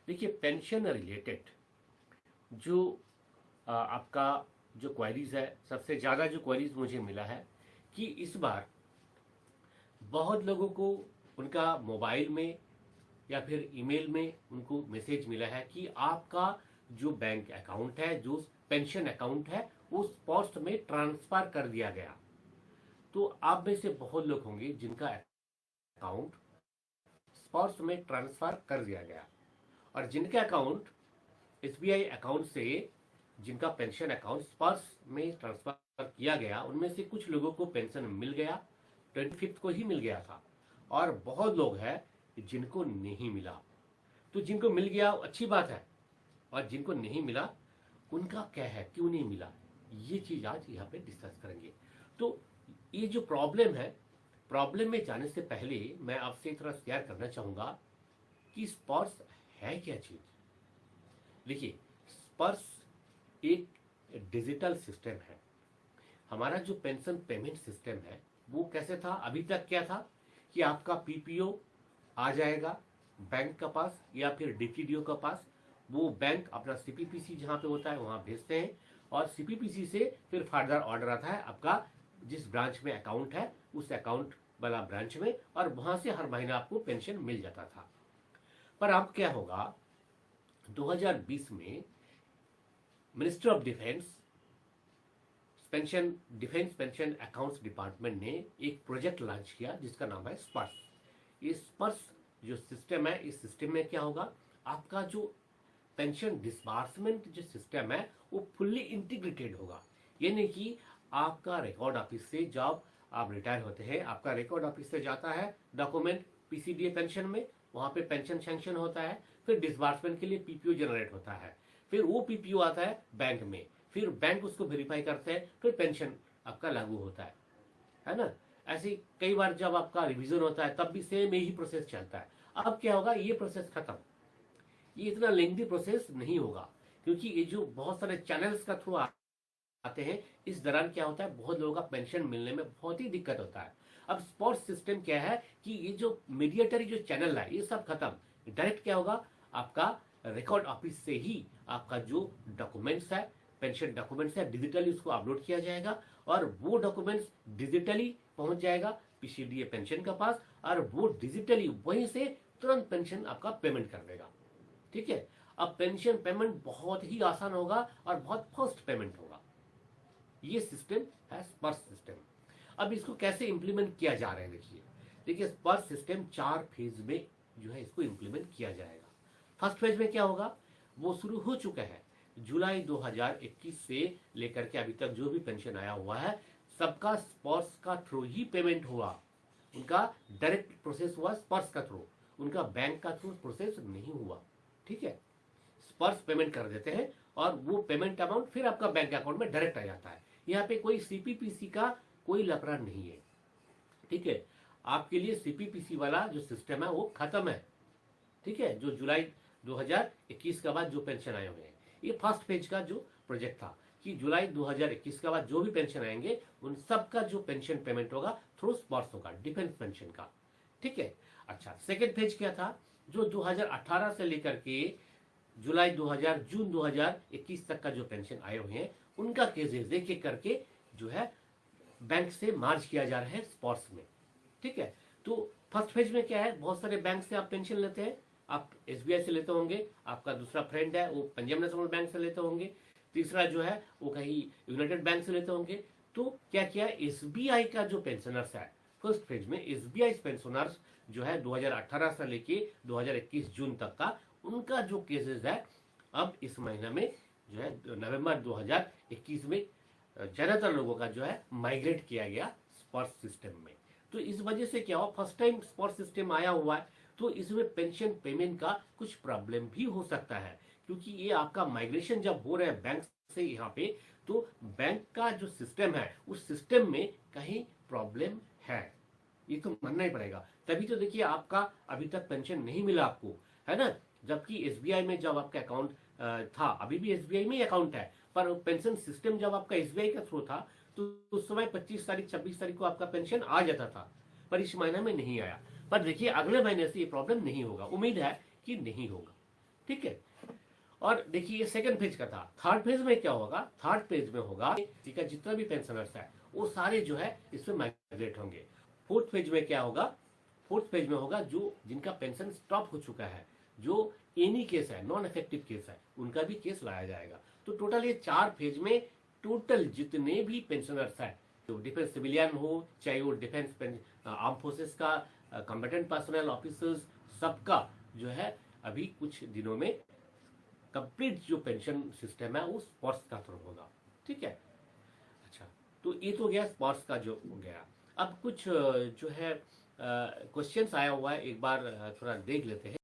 देखिए, pension related जो आपका जो क्वेरीज है, सबसे ज़्यादा जो क्वेरीज मुझे मिला है कि इस बार बहुत लोगों को उनका मोबाइल में या फिर ईमेल में उनको मैसेज मिला है कि आपका जो बैंक अकाउंट है, जो पेंशन अकाउंट है, वो स्पॉट्स में ट्रांसफर कर दिया गया। तो आप में से बहुत लोग होंगे जिनका अकाउंट स्पॉट्स में ट्रांसफर कर दिया गया, और जिनका अकाउंट एसबीआई अकाउंट से जिनका पेंशन अकाउंट स्पॉट्स में ट्रांसफर किया गया, उनमें से कुछ लोगों को पेंशन मिल गया, 25 को ही मिल गया था, और बहुत लोग हैं जिनको नहीं मिला। तो जिनको मिल गया अच्छी बात है, और जिनको नहीं मिला उनका क्या है, क्यों नहीं मिला, ये चीज आज यहाँ पे डिस्कस करेंगे। तो ये जो प्रॉब्लम है, प्रॉब्लम में जाने से पहले मैं आपसे थोड़ा शेयर करना चाहूंगा कि स्पॉट्स है क्या चीज। देखिए, स्पर्श एक डिजिटल सिस्टम है। हमारा जो पेंशन पेमेंट सिस्टम है वो कैसे था, अभी तक क्या था कि आपका पीपीओ आ जाएगा बैंक का पास या फिर डीटीडीओ का पास, वो बैंक अपना सीपीपीसी जहां पे होता है वहां भेजते हैं, और सीपीपीसी से फिर फर्दर ऑर्डर आता है आपका जिस ब्रांच में अकाउंट है उस अकाउंट वाला ब्रांच में, और वहां से हर महीना आपको पेंशन मिल जाता था। पर अब क्या होगा, 2020 में ministry of defence defence pension accounts department ने एक प्रोजेक्ट लॉन्च किया जिसका नाम है स्पर्श। ये स्पर्श जो सिस्टम है, इस सिस्टम में क्या होगा, आपका जो पेंशन डिसबर्समेंट जो सिस्टम है वो फुल्ली इंटीग्रेटेड होगा। यानी कि आपका रिकॉर्ड ऑफिस से जब आप रिटायर होते हैं, आपका रिकॉर्ड ऑफिस से जाता है डॉक्यूमेंट पीसीडीए पेंशन में, वहां पे पेंशन सैंक्शन होता है, फिर डिसबर्समेंट के लिए पीपीओ जनरेट होता है, फिर वो पीपीओ आता है बैंक में, फिर बैंक उसको वेरीफाई करते हैं, फिर पेंशन आपका लागू होता है ना। ऐसे कई बार जब आपका रिवीजन होता है तब भी सेम यही प्रोसेस चलता है। अब क्या होगा, ये प्रोसेस खत्म, ये इतना लेंथी प्रोसेस नहीं होगा, क्योंकि ये जो बहुत सारे चैनल्स का थ्रू आते हैं, इस दौरान क्या होता है, बहुत लोगों का पेंशन मिलने में बहुत ही दिक्कत होता है। अब स्पॉट सिस्टम क्या है कि ये जो मीडिएटरी जो चैनल है ये सब खत्म, डायरेक्ट क्या होगा, आपका रिकॉर्ड ऑफिस से ही आपका जो डॉक्यूमेंट्स है, पेंशन डॉक्यूमेंट्स है, डिजिटली उसको अपलोड किया जाएगा, और वो डॉक्यूमेंट्स डिजिटली पहुंच जाएगा पीसीडीए पेंशन के पास, और वो डिजिटली वहीं से तुरंत पेंशन आपका पेमेंट कर देगा। ठीक है, अब पेंशन पेमेंट बहुत ही आसान होगा और बहुत फास्ट पेमेंट होगा। ये सिस्टम है स्पर्श सिस्टम। अब इसको कैसे इंप्लीमेंट किया जा रहा है, देखिए स्पर्श सिस्टम 4 फेज में जो है इसको इंप्लीमेंट किया जाएगा। फर्स्ट फेज में क्या होगा, वो शुरू हो चुका है, जुलाई 2021 से लेकर के अभी तक जो भी पेंशन आया हुआ है सबका स्पर्श का थ्रू ही पेमेंट हुआ, उनका डायरेक्ट प्रोसेस हुआ स्पर्श का थ्रू, उनका बैंक का थ्रू प्रोसेस नहीं हुआ। ठीक है, स्पर्श पेमेंट कर देते हैं और वो पेमेंट अमाउंट फिर आपका बैंक अकाउंट में डायरेक्ट आ जाता है। यहाँ पे कोई सीपीपीसी का कोई लफड़ा नहीं है। ठीक है, आपके लिए सीपीपीसी वाला जो सिस्टम है वो खत्म है। ठीक है, जो जुलाई 2021 के बाद जो पेंशन आए हुए हैं, ये फर्स्ट फेज का जो प्रोजेक्ट था कि जुलाई 2021 के बाद जो भी पेंशन आएंगे उन सबका जो पेंशन पेमेंट होगा थ्रू स्पर्श होगा, डिफेंस पेंशन का। ठीक है, अच्छा सेकेंड फेज क्या था, जो 2018 से लेकर के जून 2021 तक का जो पेंशन आए हुए हैं उनका केसेस एक एक करके जो है बैंक से मार्ज किया जा रहा है स्पॉट्स में। ठीक है, तो फर्स्ट फेज में क्या है, बहुत सारे बैंक से आप पेंशन लेते हैं, आप एसबीआई से लेते होंगे, आपका दूसरा फ्रेंड है वो पंजाब नेशनल बैंक से लेते होंगे, तीसरा जो है वो कहीं यूनाइटेड बैंक से लेते होंगे। तो क्या किया, एसबीआई का जो पेंशनर्स है फर्स्ट फेज में, एसबीआई पेंशनर्स जो है 2018 से लेके 2021 जून तक का, उनका जो केसेस है अब इस महीना में जो है नवंबर 2021 में ज्यादातर लोगों का जो है माइग्रेट किया गया स्पर्श सिस्टम में। तो इस वजह से क्या हुआ, फर्स्ट टाइम स्पर्श सिस्टम आया हुआ है तो इसमें पेंशन पेमेंट का कुछ प्रॉब्लम भी हो सकता है, क्योंकि ये आपका माइग्रेशन जब हो रहा है बैंक से यहाँ पे, तो बैंक का जो सिस्टम है उस सिस्टम में कहीं प्रॉब्लम है, ये तो मानना ही पड़ेगा। तभी तो देखिए आपका अभी तक पेंशन नहीं मिला आपको, है ना। जबकि एसबीआई में जब आपका अकाउंट था, अभी भी एसबीआई में ही अकाउंट है, पर पेंशन सिस्टम जब आपका एसबीआई का थ्रू था तो उस समय 25 तारीख 26 तारीख को आपका पेंशन आ जाता था, पर इस महीने में नहीं आया। पर देखिए अगले महीने से ये प्रॉब्लम नहीं होगा, उम्मीद है कि नहीं होगा। ठीक है। और देखिए ये सेकंड फेज का था। थर्ड फेज में क्या होगा, थर्ड फेज में होगा किसी का जितना भी पेंशनर्स है वो सारे जो है इसमें माइग्रेट होंगे। फोर्थ फेज में क्या होगा, फोर्थ फेज में होगा जो जिनका पेंशन स्टॉप हो चुका है, जो एनी केस है, नॉन इफेक्टिव केस है, उनका भी केस लाया जाएगा। तो टोटल ये 4 फेज में टोटल जितने भी पेंशनर्स है, तो डिफेंस सिविलियन हो, चाहे वो डिफेंस आर्म फोर्सेस का कॉम्बेटेंट पर्सनल ऑफिसर्स, सबका जो है अभी कुछ दिनों में कंप्लीट जो पेंशन सिस्टम है वो स्पॉट्स का थ्रू होगा। ठीक है। अच्छा, तो ये तो गया स्पॉट्स का जो गया। अब कुछ जो है क्वेश्चंस आया हुआ है, एक बार थोड़ा देख लेते हैं।